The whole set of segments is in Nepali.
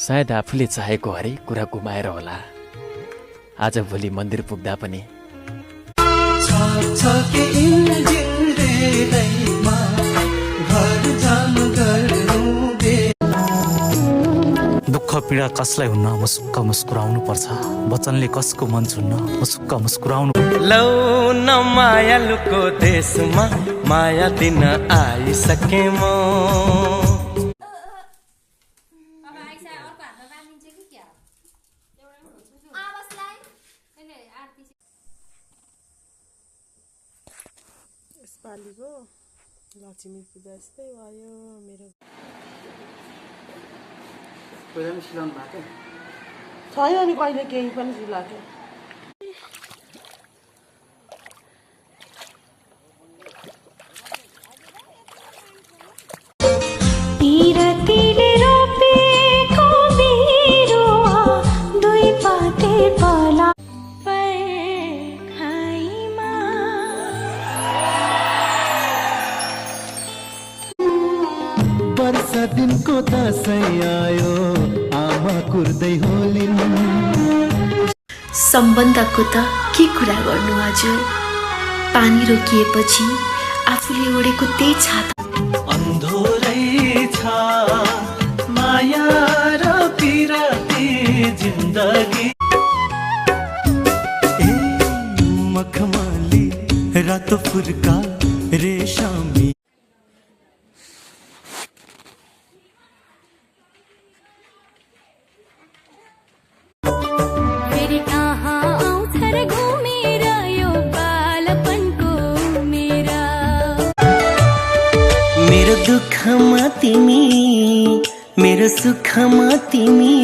सायद आफूले चाहेको हरेक कुरा गुमाएर होला आज भोलि मन्दिर पुग्दा पनि दुःख पीडा कसलाई हुन्न मुस्क मुस्कुराउनु पर्छ वचनले कसको मन छुन्न मुस्क मुस्कुराउनु लौ न मायालुको देशमा माया दिन आइसके म यसपालिको लक्ष्मी पूजा यस्तै भयो मेरो छैन नि कहिले केही पनि सिलाएको वर्षा दिनको दशैं आयो आमा कुर्दै होलिन् सम्बन्धको त के कुरा गर्नु हजुर पानी रोकिएपछि आफूले ओढेको त्यही छाता अन्धोरै छ माया र पिरती जिन्दगी ए मखमली रातो फुर्का रेशमी मेरो दुःखमा तिमी मेरो सुखमा तिमी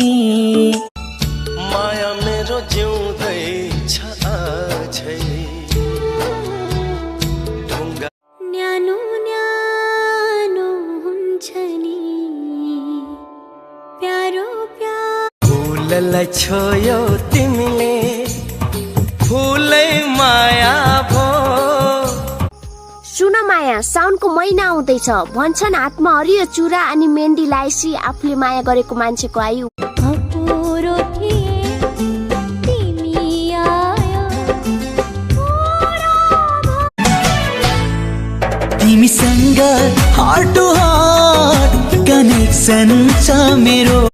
माया मेरो जिउँदैछ अझै न्यानो न्यानो हुन्छ नि प्यारो प्यारो फुललाई छोयो तिमीले फुलै माया भो सुन माया साउनको महिना आउँदैछ भन्छन् हातमा हरियो चुरा अनि मेहन्दी लाएसी आफूले माया गरेको मान्छेको आयु तिमीसँग हार्ट टु हार्ट कनेक्सन छ मेरो